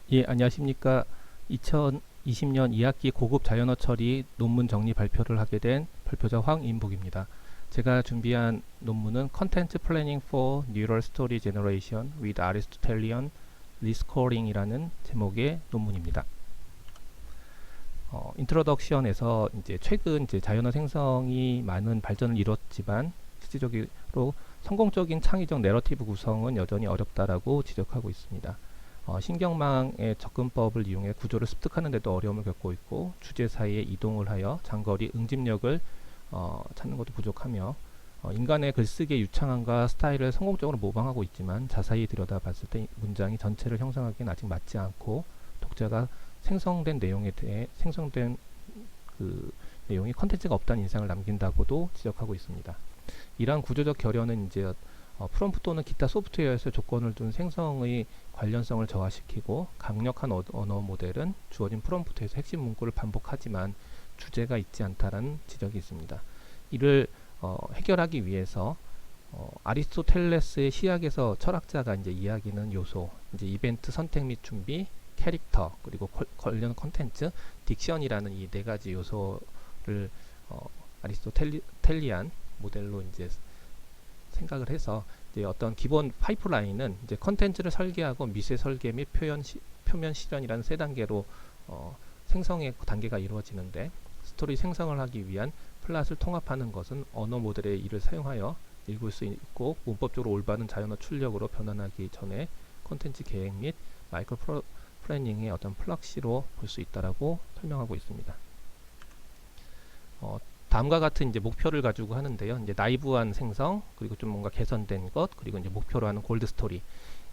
예, 안녕하십니까. 2020년 2학기 고급 자연어 처리 논문 정리 발표를 하게 된 발표자 황인복입니다. 제가 준비한 논문은 Content Planning for Neural Story Generation with Aristotelian Rescoring 이라는 제목의 논문입니다. 인트로덕션에서 이제 최근 자연어 생성이 많은 발전을 이뤘지만 실질적으로 성공적인 창의적 내러티브 구성은 여전히 어렵다라고 지적하고 있습니다. 신경망의 접근법을 이용해 구조를 습득하는 데도 어려움을 겪고 있고, 주제 사이에 이동을 하여 장거리 응집력을 찾는 것도 부족하며, 인간의 글쓰기의 유창함과 스타일을 성공적으로 모방하고 있지만 자세히 들여다봤을 때 문장이 전체를 형성하기엔 아직 맞지 않고, 독자가 생성된 내용에 대해 생성된 그 내용이 컨텐츠가 없다는 인상을 남긴다고도 지적하고 있습니다. 이러한 구조적 결여는 프롬프트 또는 기타 소프트웨어에서 조건을 둔 생성의 관련성을 저하시키고, 강력한 언어 모델은 주어진 프롬프트에서 핵심 문구를 반복하지만 주제가 있지 않다라는 지적이 있습니다. 이를 해결하기 위해서 아리스토텔레스의 시약에서 철학자가 이야기하는 요소, 이벤트 선택 및 준비, 캐릭터, 그리고 관련 컨텐츠, 딕션이라는 이 네 가지 요소를 아리스토텔리안 모델로 생각을 해서 어떤 기본 파이프라인은 컨텐츠를 설계하고 미세 설계 및 표면 실현이라는 세 단계로 생성의 단계가 이루어지는데, 스토리 생성을 하기 위한 플랫을 통합하는 것은 언어 모델의 이를 사용하여 읽을 수 있고 문법적으로 올바른 자연어 출력으로 변환하기 전에 컨텐츠 계획 및 마이크로 플래닝의 어떤 플럭시로 볼 수 있다라고 설명하고 있습니다. 다음과 같은 목표를 가지고 하는데요. 나이브한 생성, 그리고 좀 뭔가 개선된 것, 그리고 목표로 하는 골드 스토리.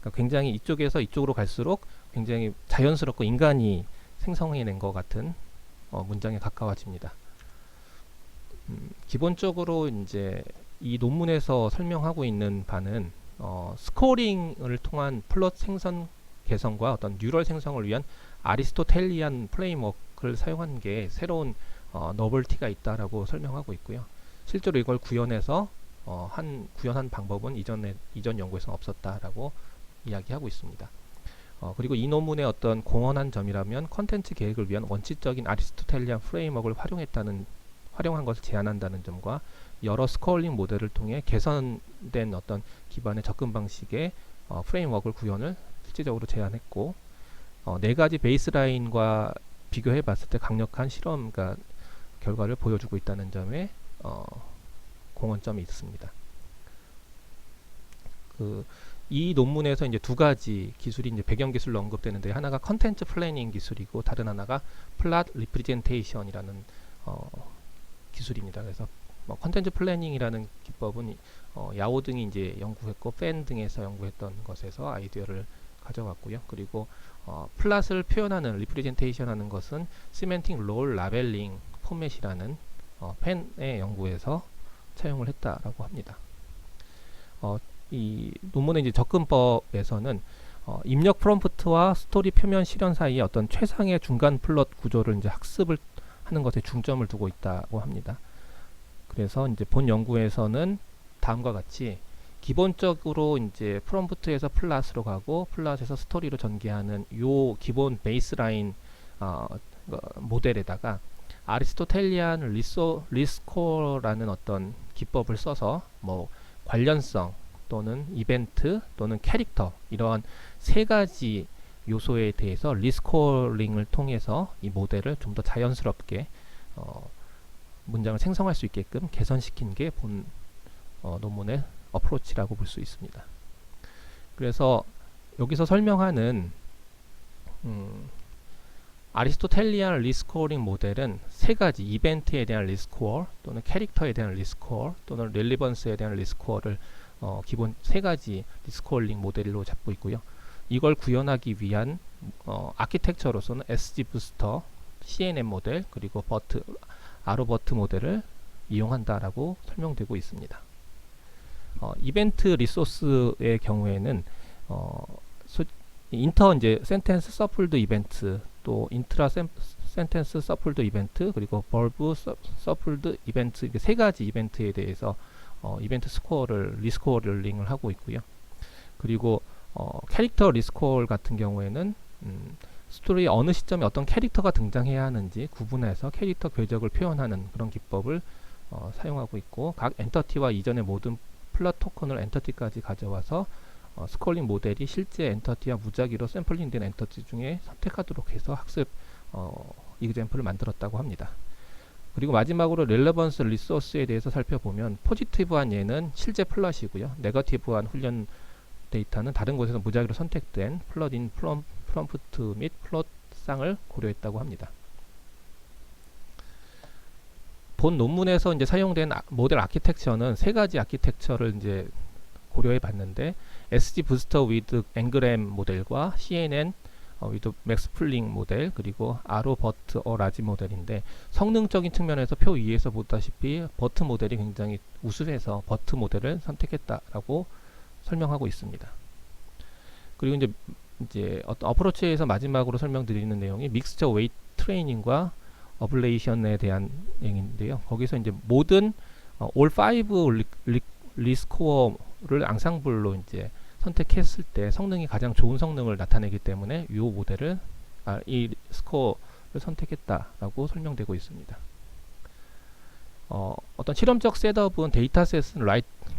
그러니까 굉장히 이쪽에서 이쪽으로 갈수록 굉장히 자연스럽고 인간이 생성해낸 것 같은 문장에 가까워집니다. 기본적으로 이 논문에서 설명하고 있는 바는 스코링을 통한 플롯 생성 개선과 어떤 뉴럴 생성을 위한 아리스토텔리안 프레임워크를 사용한 게 새로운 너블티가 있다라고 설명하고 있고요. 실제로 이걸 구현한 방법은 이전 연구에서는 없었다라고 이야기하고 있습니다. 그리고 이 논문의 어떤 공헌한 점이라면 컨텐츠 계획을 위한 원칙적인 아리스토텔리안 프레임워크를 활용한 것을 제안한다는 점과 여러 스코어링 모델을 통해 개선된 어떤 기반의 접근 방식의 프레임워크를 구현을 실질적으로 제안했고, 네 가지 베이스라인과 비교해 봤을 때 강력한 실험 결과를 보여주고 있다는 점에 공헌점이 있습니다. 이 논문에서 두 가지 기술이 배경 기술로 언급되는데, 하나가 컨텐츠 플래닝 기술이고 다른 하나가 플랫 리프레젠테이션이라는 기술입니다. 그래서 컨텐츠 플래닝이라는 기법은 야오 등이 연구했고 팬 등에서 연구했던 것에서 아이디어를 가져왔고요. 그리고 플랫을 표현하는 리프레젠테이션 하는 것은 시멘틱 롤 라벨링 포맷이라는 팬의 연구에서 차용을 했다라고 합니다. 이 논문의 접근법에서는 입력 프롬프트와 스토리 표면 실현 사이에 어떤 최상의 중간 플롯 구조를 학습을 하는 것에 중점을 두고 있다고 합니다. 그래서 본 연구에서는 다음과 같이 기본적으로 프롬프트에서 플랫으로 가고 플랫에서 스토리로 전개하는 요 기본 베이스라인 모델에다가 아리스토텔리안 리스코어라는 어떤 기법을 써서 관련성 또는 이벤트 또는 캐릭터, 이러한 세 가지 요소에 대해서 리스코어링을 통해서 이 모델을 좀 더 자연스럽게 문장을 생성할 수 있게끔 개선시킨 게 본 논문의 어프로치라고 볼 수 있습니다. 그래서 여기서 설명하는 아리스토텔리안 리스코어링 모델은 세 가지 이벤트에 대한 리스코어 또는 캐릭터에 대한 리스코어 또는 렐리번스에 대한 리스코어를 기본 세 가지 리스코어링 모델로 잡고 있고요. 이걸 구현하기 위한 아키텍처로서는 SG 부스터, CNN 모델, 그리고 아로버트 모델을 이용한다라고 설명되고 있습니다. 이벤트 리소스의 경우에는 인터 센텐스 서플드 이벤트, 또 인트라 센텐스 서플드 이벤트, 그리고 벌브 서플드 이벤트, 세 가지 이벤트에 대해서 이벤트 리스코어를 링을 하고 있고요. 그리고 캐릭터 리스코어 같은 경우에는 스토리의 어느 시점에 어떤 캐릭터가 등장해야 하는지 구분해서 캐릭터 궤적을 표현하는 그런 기법을 사용하고 있고, 각 엔터티와 이전의 모든 플롯 토큰을 엔터티까지 가져와서 스크롤링 모델이 실제 엔터티와 무작위로 샘플링된 엔터티 중에 선택하도록 해서 학습 이그젬플을 만들었다고 합니다. 그리고 마지막으로 렐레번스 리소스에 대해서 살펴보면, 포지티브한 예는 실제 플롯이고요, 네거티브한 훈련 데이터는 다른 곳에서 무작위로 선택된 플롯인 프롬프트 및 플롯상을 고려했다고 합니다. 본 논문에서 이제 사용된 모델 아키텍처는 세 가지 아키텍처를 이제 고려해 봤는데, SG 부스터 위드 앵그램 모델과 CNN 위드 맥스플링 모델, 그리고 아로 버트 라지 모델인데, 성능적인 측면에서 표 위에서 보다시피 버트 모델이 굉장히 우수해서 버트 모델을 선택했다라고 설명하고 있습니다. 그리고 이제 어떤 어프로치에서 마지막으로 설명드리는 내용이 믹스처 웨이트 트레이닝과 어블레이션에 대한 내용인데요. 거기서 이제 모든 all 5 리스코어를 앙상블로 이제 선택했을 때 성능이 가장 좋은 성능을 나타내기 때문에 이 모델을 이 스코어를 선택했다라고 설명되고 있습니다. 어떤 실험적 셋업은 데이터셋은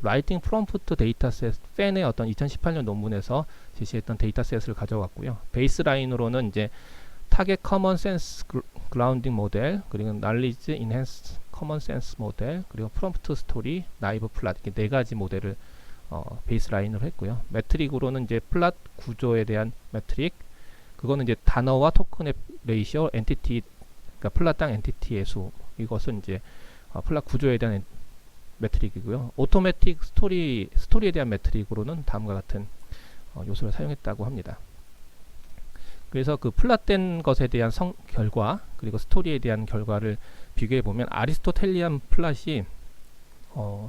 라이팅 프롬프트 데이터셋 팬의 어떤 2018년 논문에서 제시했던 데이터셋을 가져왔고요. 베이스라인으로는 이제 타겟 커먼 센스 그라운딩 모델, 그리고 날리지 인핸스 커먼 센스 모델, 그리고 프롬프트 스토리, 나이브 플랫, 이렇게 네 가지 모델을 베이스라인으로 했고요. 매트릭으로는 이제 플랫 구조에 대한 매트릭, 그거는 이제 단어와 토큰의 레이시오, 엔티티, 그러니까 플랫당 엔티티의 수, 이것은 이제 플랫 구조에 대한 매트릭이고요. 오토매틱 스토리에 대한 매트릭으로는 다음과 같은 요소를 사용했다고 합니다. 그래서 그 플랫된 것에 대한 결과, 그리고 스토리에 대한 결과를 비교해 보면 아리스토텔리안 플랫이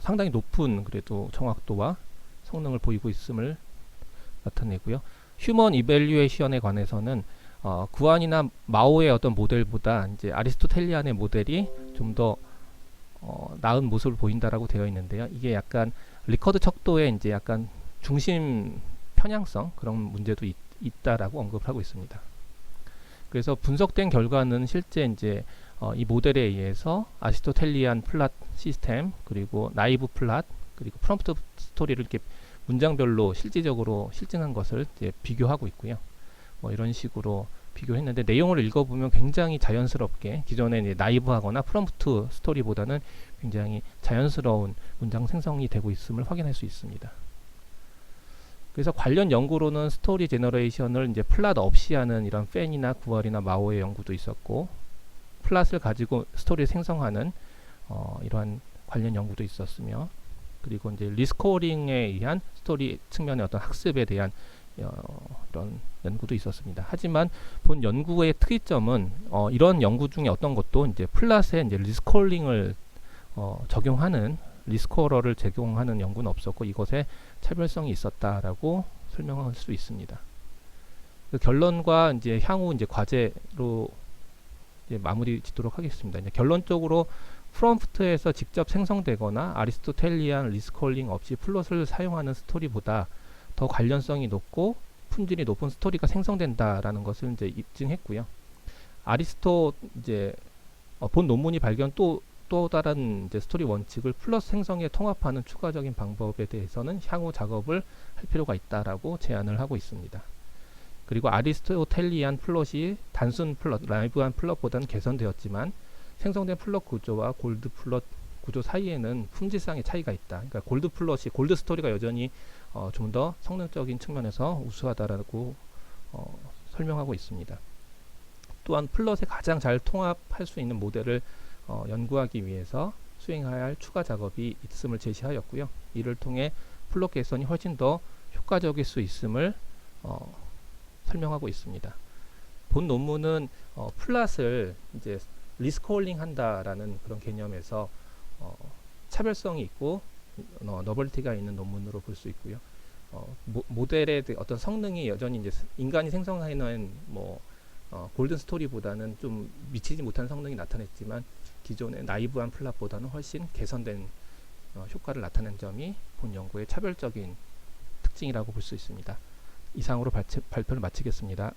상당히 높은 그래도 정확도와 성능을 보이고 있음을 나타내고요. 휴먼 이밸류에이션에 관해서는 구안이나 마오의 어떤 모델보다 이제 아리스토텔리안의 모델이 좀 더 나은 모습을 보인다라고 되어 있는데요. 이게 약간 리커드 척도에 이제 약간 중심 편향성, 그런 문제도 있다라고 언급하고 있습니다. 그래서 분석된 결과는 실제 이제 이 모델에 의해서 아리스토텔리안 플랫 시스템, 그리고 나이브 플랫, 그리고 프롬프트 스토리를 이렇게 문장별로 실질적으로 실증한 것을 이제 비교하고 있고요. 이런 식으로 비교했는데, 내용을 읽어보면 굉장히 자연스럽게 기존에 이제 나이브하거나 프롬프트 스토리보다는 굉장히 자연스러운 문장 생성이 되고 있음을 확인할 수 있습니다. 그래서 관련 연구로는 스토리 제너레이션을 이제 플랫 없이 하는 이런 팬이나 구월이나 마오의 연구도 있었고, 플랫을 가지고 스토리를 생성하는 이러한 관련 연구도 있었으며, 그리고 이제 리스코어링에 의한 스토리 측면의 어떤 학습에 대한 이런 연구도 있었습니다. 하지만 본 연구의 특이점은 이런 연구 중에 어떤 것도 이제 플랫에 이제 리스코어링을 적용하는 리스코어러를 적용하는 연구는 없었고, 이것에 차별성이 있었다라고 설명할 수 있습니다. 그 결론과 이제 향후 이제 과제로 이제 마무리 짓도록 하겠습니다. 이제 결론적으로 프롬프트에서 직접 생성되거나 아리스토텔리안 리스코어링 없이 플롯을 사용하는 스토리보다 더 관련성이 높고 품질이 높은 스토리가 생성된다라는 것을 이제 입증했고요. 아리스토 이제 본 논문이 발견 또 다른 이제 스토리 원칙을 플롯 생성에 통합하는 추가적인 방법에 대해서는 향후 작업을 할 필요가 있다라고 제안을 하고 있습니다. 그리고 아리스토텔리안 플롯이 단순 플롯, 라이브한 플롯보다는 개선되었지만 생성된 플롯 구조와 골드 플롯 구조 사이에는 품질상의 차이가 있다. 그러니까 골드 스토리가 여전히 좀 더 성능적인 측면에서 우수하다라고 설명하고 있습니다. 또한 플롯에 가장 잘 통합할 수 있는 모델을 연구하기 위해서 수행해야 할 추가 작업이 있음을 제시하였고요. 이를 통해 플롯 개선이 훨씬 더 효과적일 수 있음을 설명하고 있습니다. 본 논문은 플롯을 이제 리스코어링 한다라는 그런 개념에서 차별성이 있고 너벌티가 있는 논문으로 볼 수 있고요. 모델의 어떤 성능이 여전히 이제 인간이 생성하는 골든 스토리보다는 좀 미치지 못한 성능이 나타냈지만, 기존의 나이브한 플랫보다는 훨씬 개선된 효과를 나타낸 점이 본 연구의 차별적인 특징이라고 볼 수 있습니다. 이상으로 발표를 마치겠습니다.